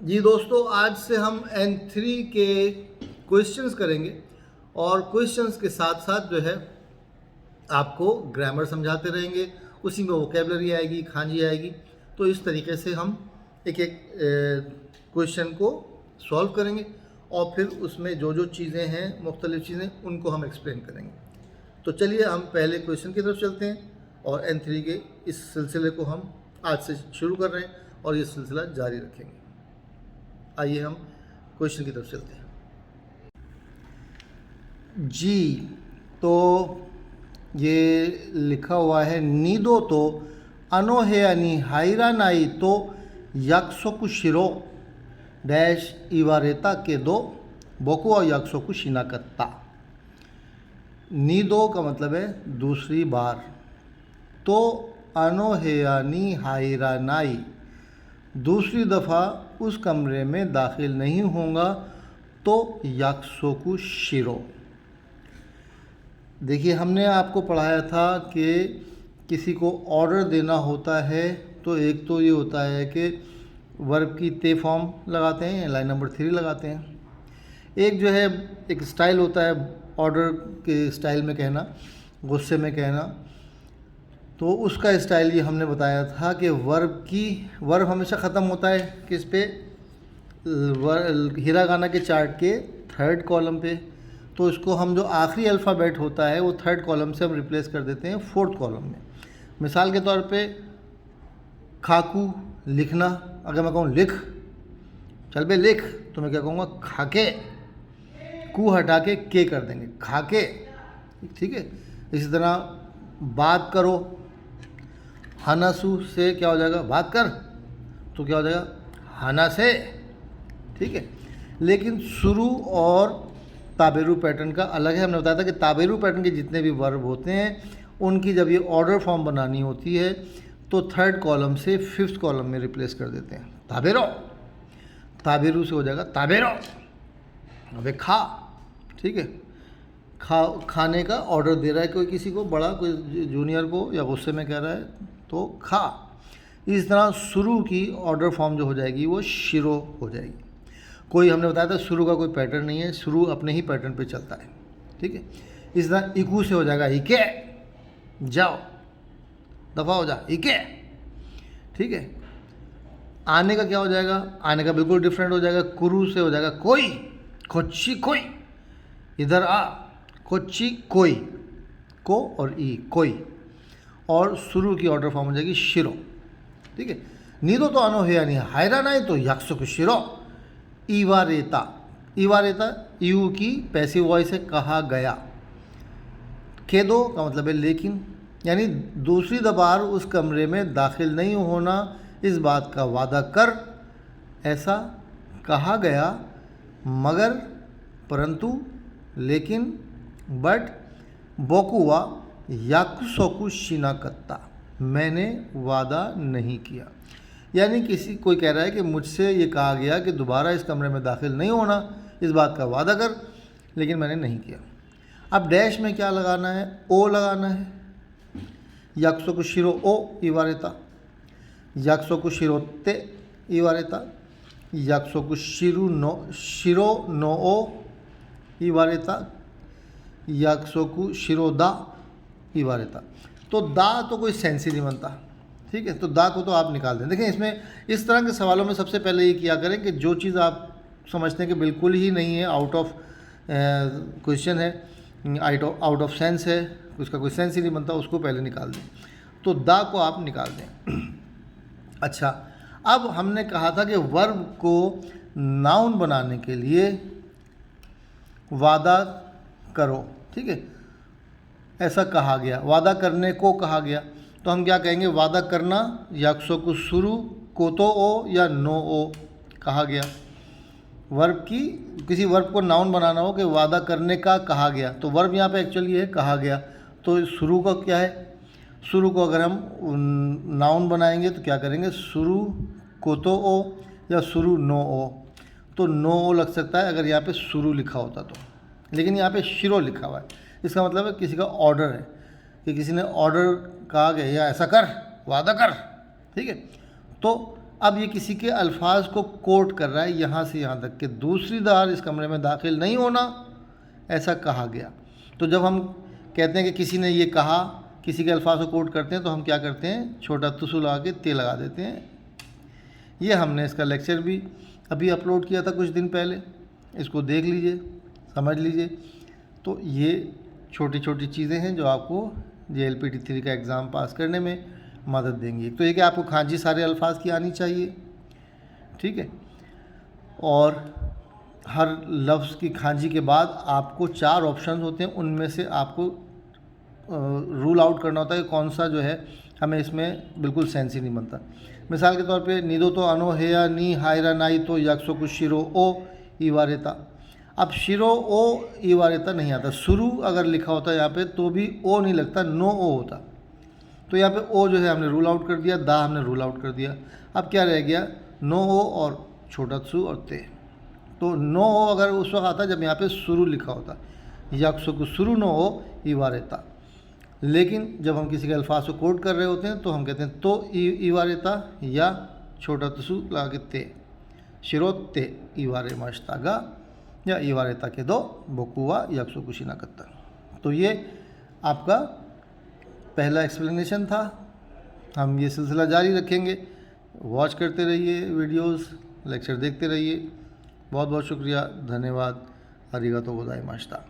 जी दोस्तों, आज से हम N3 के क्वेश्चंस करेंगे और क्वेश्चंस के साथ साथ जो है आपको ग्रामर समझाते रहेंगे। उसी में वोकेबलरी आएगी, खांजी आएगी। तो इस तरीके से हम एक एक क्वेश्चन को सॉल्व करेंगे और फिर उसमें जो जो चीज़ें हैं, मुख्तलिफ़ चीज़ें, उनको हम एक्सप्लेन करेंगे। तो चलिए हम पहले क्वेश्चन की तरफ चलते हैं और N3 के इस सिलसिले को हम आज से शुरू कर रहे हैं और ये सिलसिला जारी रखेंगे। आइए हम क्वेश्चन की तरफ चलते हैं। जी, तो ये लिखा हुआ है, नीदो तो अनोहेयानी हाइरा नाई तो याक्सोकु शिरो डैश इवारेता के दो बोकुआ याक्सोकु शिनाकत्ता। नीदो का मतलब है दूसरी बार, तो अनोहेयानी हाइरा नाई दूसरी दफ़ा उस कमरे में दाखिल नहीं होगा तो याक्सोकु शिरो। देखिए, हमने आपको पढ़ाया था कि किसी को ऑर्डर देना होता है तो एक तो ये होता है कि वर्ब की ते फॉर्म लगाते हैं, लाइन नंबर 3 लगाते हैं। एक जो है एक स्टाइल होता है ऑर्डर के स्टाइल में कहना, गुस्से में कहना। तो उसका स्टाइल ये हमने बताया था कि वर्ब हमेशा ख़त्म होता है किस पे, हिरागाना के चार्ट के 3rd कॉलम पे। तो इसको हम जो आखिरी अल्फ़ाबेट होता है वो 3rd कॉलम से हम रिप्लेस कर देते हैं 4th कॉलम में। मिसाल के तौर पे खाकू लिखना, अगर मैं कहूँ लिख, चल बे लिख, तो मैं क्या कहूँगा, खाके। कू हटा के कर देंगे, खाके। ठीक है। इसी तरह बात करो, हनासू से क्या हो जाएगा, बात कर, तो क्या हो जाएगा, हना से। ठीक है। लेकिन शुरू और ताबेरू पैटर्न का अलग है। हमने बताया था कि ताबेरू पैटर्न के जितने भी वर्ब होते हैं उनकी जब ये ऑर्डर फॉर्म बनानी होती है तो 3rd कॉलम से 5th कॉलम में रिप्लेस कर देते हैं। ताबेरो, ताबेरू से हो जाएगा ताबेरो। अबे खा, ठीक है, खाने का ऑर्डर दे रहा है कोई, किसी को, बड़ा कोई जूनियर को, या गुस्से में कह रहा है तो खा। इस तरह शुरू की ऑर्डर फॉर्म जो हो जाएगी वो शिरो हो जाएगी। कोई, हमने बताया था शुरू का कोई पैटर्न नहीं है, शुरू अपने ही पैटर्न पे चलता है। ठीक है। इस तरह इकू से हो जाएगा इके, जाओ, दफ़ा हो जा, इके। ठीक है। आने का क्या हो जाएगा, आने का बिल्कुल डिफरेंट हो जाएगा। कुरू से हो जाएगा कोई, कोच्ची कोई, इधर आ, कोच्ची कोई, को और ई कोई। और शुरू की ऑर्डर फॉर्म हो जाएगी शिरो। ठीक है। नीदो तो अनोहेया नहीं हायरा नहीं तो याक्सोकु शिरो इवारेता। इवारेता यू की पैसिव वॉइस है, कहा गया। खेदो का मतलब है लेकिन, यानी दूसरी बार उस कमरे में दाखिल नहीं होना, इस बात का वादा कर, ऐसा कहा गया, मगर, परंतु, लेकिन, बट, बोकुवा याकुसोकु शिनाकत्ता, मैंने वादा नहीं किया। यानी कोई कह रहा है कि मुझसे ये कहा गया कि दोबारा इस कमरे में दाखिल नहीं होना, इस बात का वादा कर, लेकिन मैंने नहीं किया। अब डैश में क्या लगाना है, ओ लगाना है। याक्सोकु शिरो ओ इवारेता, याक्सोकु शिरोते इवारेता, याक्सोकु शिरो नो ओ इवारेता, याक्सोकु शिरोदा इवारेता। तो दा तो कोई सेंस ही नहीं बनता। ठीक है। तो दा को तो आप निकाल दें। देखें, इसमें इस तरह के सवालों में सबसे पहले ये किया करें कि जो चीज़ आप समझते हैं कि बिल्कुल ही नहीं है, आउट ऑफ क्वेश्चन है, आउट ऑफ सेंस है, उसका कोई सेंस ही नहीं बनता, उसको पहले निकाल दें। तो दा को आप निकाल दें। अच्छा, अब हमने कहा था कि वर्ब को नाउन बनाने के लिए वादा करो। ठीक है। ऐसा कहा गया, वादा करने को कहा गया, तो हम क्या कहेंगे, वादा करना, याक्सोकु शुरू, कोतो ओ या नो ओ कहा गया। वर्ब की, किसी वर्ब को नाउन बनाना हो कि वादा करने का कहा गया, तो वर्ब यहाँ पे एक्चुअली है कहा गया। तो शुरू का क्या है, शुरू को अगर हम नाउन बनाएंगे तो क्या करेंगे, शुरू कोतो ओ या शुरू नो ओ। तो नो ओ लग सकता है अगर यहाँ पे शुरू लिखा होता तो, लेकिन यहाँ पे शिरो लिखा हुआ है। इसका मतलब है किसी का ऑर्डर है, कि किसी ने ऑर्डर कहा गया या ऐसा कर, वादा कर। ठीक है। तो अब ये किसी के अल्फाज को कोट कर रहा है यहाँ से यहाँ तक कि दूसरी दार इस कमरे में दाखिल नहीं होना, ऐसा कहा गया। तो जब हम कहते हैं कि किसी ने ये कहा, किसी के अल्फाज को कोट करते हैं, तो हम क्या करते हैं, छोटा तुसु लगा के ते लगा देते हैं। ये हमने इसका लेक्चर भी अभी अपलोड किया था कुछ दिन पहले, इसको देख लीजिए, समझ लीजिए। तो ये छोटी छोटी चीज़ें हैं जो आपको JLPT 3 का एग्ज़ाम पास करने में मदद देंगी। तो ये कि आपको खांजी सारे अल्फाज की आनी चाहिए, ठीक है। और हर लफ्ज़ की खांजी के बाद आपको 4 ऑप्शन होते हैं, उनमें से आपको रूल आउट करना होता है कि कौन सा जो है हमें इसमें बिल्कुल सेंस ही नहीं बनता। मिसाल के तौर पे नीदो तो अनो हेया नी हायरा नाई तो यक्सो कुछ शिरो ओ इवारेता। अब शिरो ओ इवारेता नहीं आता, शुरू अगर लिखा होता यहाँ पे तो भी ओ नहीं लगता, नो ओ होता। तो यहाँ पे ओ जो है हमने रूल आउट कर दिया, दा हमने रूल आउट कर दिया। अब क्या रह गया, नो ओ और छोटा त्सु और ते। तो नो ओ अगर उस वक्त आता जब यहाँ पे शुरू लिखा होता, यक्सो को शुरू नो ओ इवारेता। लेकिन जब हम किसी के अल्फाज को कोड कर रहे होते हैं तो हम कहते हैं तो इवारेता या छोटा त्सु लगा के ते, शिरो ते इवारे मश्तागा या इवारेता के दो बोकुवा यक्सो कुशिना कत्ता। तो ये आपका पहला एक्सप्लेनेशन था। हम ये सिलसिला जारी रखेंगे, वॉच करते रहिए वीडियोस, लेक्चर देखते रहिए। बहुत बहुत शुक्रिया, धन्यवाद, अरिगातो गोजाइमाशिता।